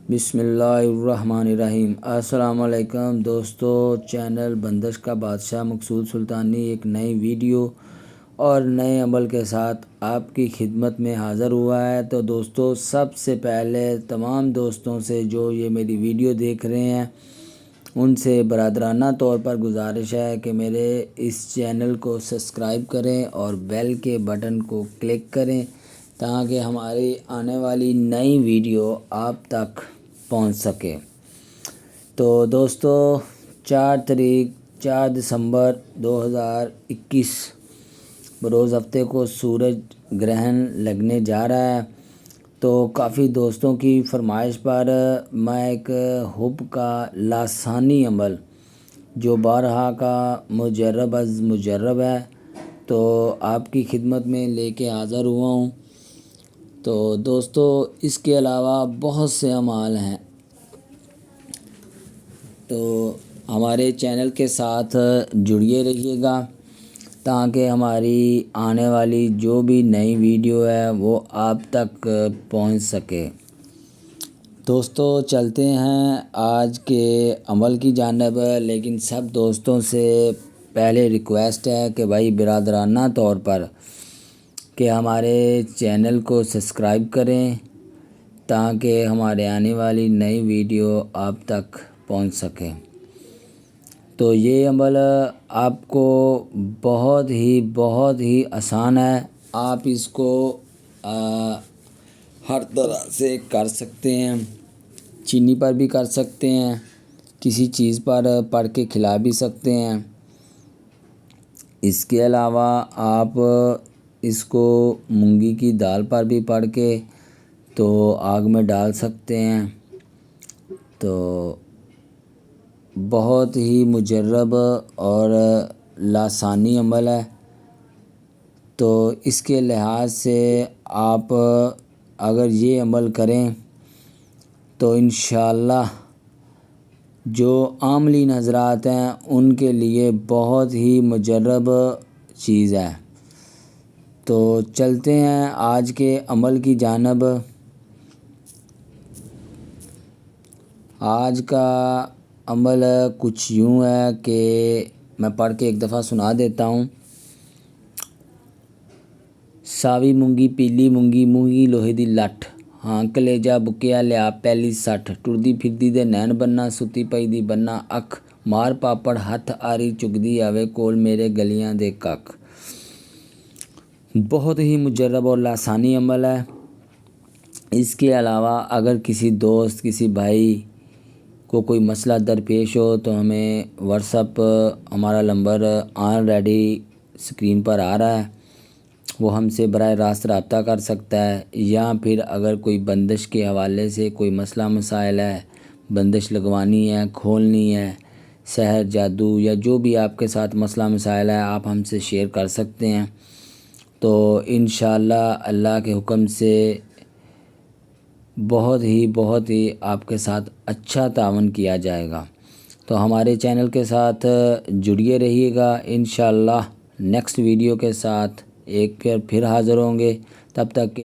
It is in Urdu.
بسم اللہ الرحمن الرحیم۔ السلام علیکم دوستو، چینل بندش کا بادشاہ مقصود سلطانی ایک نئی ویڈیو اور نئے عمل کے ساتھ آپ کی خدمت میں حاضر ہوا ہے۔ تو دوستو، سب سے پہلے تمام دوستوں سے جو یہ میری ویڈیو دیکھ رہے ہیں ان سے برادرانہ طور پر گزارش ہے کہ میرے اس چینل کو سبسکرائب کریں اور بیل کے بٹن کو کلک کریں تاکہ ہماری آنے والی نئی ویڈیو آپ تک پہنچ سکے۔ تو دوستو، 4 دسمبر 2021 بروز ہفتے کو سورج گرہن لگنے جا رہا ہے۔ تو کافی دوستوں کی فرمائش پر میں ایک حب کا لسانی عمل جو بارہا کا مجرب از مجرب ہے تو آپ کی خدمت میں لے کے حاضر ہوا ہوں۔ تو دوستو، اس کے علاوہ بہت سے اعمال ہیں، تو ہمارے چینل کے ساتھ جڑیے رہیے گا تاکہ ہماری آنے والی جو بھی نئی ویڈیو ہے وہ آپ تک پہنچ سکے۔ دوستو، چلتے ہیں آج کے عمل کی جانب، لیکن سب دوستوں سے پہلے ریکویسٹ ہے کہ بھائی برادرانہ طور پر کہ ہمارے چینل کو سبسکرائب کریں تاکہ ہمارے آنے والی نئی ویڈیو آپ تک پہنچ سکے۔ تو یہ عمل آپ کو بہت ہی آسان ہے، آپ اس کو ہر طرح سے کر سکتے ہیں، چینی پر بھی کر سکتے ہیں، کسی چیز پر پڑھ کے کھلا بھی سکتے ہیں۔ اس کے علاوہ آپ اس کو مونگی کی دال پر بھی پڑھ کے تو آگ میں ڈال سکتے ہیں۔ تو بہت ہی مجرب اور لسانی عمل ہے، تو اس کے لحاظ سے آپ اگر یہ عمل کریں تو انشاءاللہ جو عاملین حضرات ہیں ان کے لیے بہت ہی مجرب چیز ہے۔ تو چلتے ہیں آج کے عمل کی جانب۔ آج کا عمل کچھ یوں ہے کہ میں پڑھ کے ایک دفعہ سنا دیتا ہوں۔ ساوی مونگی پیلی مونگی مونگی لوہے دی لٹھ، ہاں کلیجا بکیا لیا پہلی سٹھ، ٹردی پھردی دے نین بننا ستی پئی دی بننا اکھ، مار پاپڑ ہتھ آری چگدی آوے کول میرے گلیاں دے ککھ۔ بہت ہی مجرب اور لسانی عمل ہے۔ اس کے علاوہ اگر کسی دوست کسی بھائی کو کوئی مسئلہ درپیش ہو تو ہمیں واٹس ایپ ہمارا نمبر آلریڈی اسکرین پر آ رہا ہے، وہ ہم سے براہ راست رابطہ کر سکتا ہے، یا پھر اگر کوئی بندش کے حوالے سے کوئی مسئلہ مسائل ہے، بندش لگوانی ہے، کھولنی ہے، سحر جادو یا جو بھی آپ کے ساتھ مسئلہ مسائل ہے آپ ہم سے شیئر کر سکتے ہیں۔ تو انشاءاللہ اللہ کے حکم سے بہت ہی آپ کے ساتھ اچھا تعاون کیا جائے گا۔ تو ہمارے چینل کے ساتھ جڑیے رہیے گا، انشاءاللہ نیکسٹ ویڈیو کے ساتھ ایک پھر حاضر ہوں گے۔ تب تک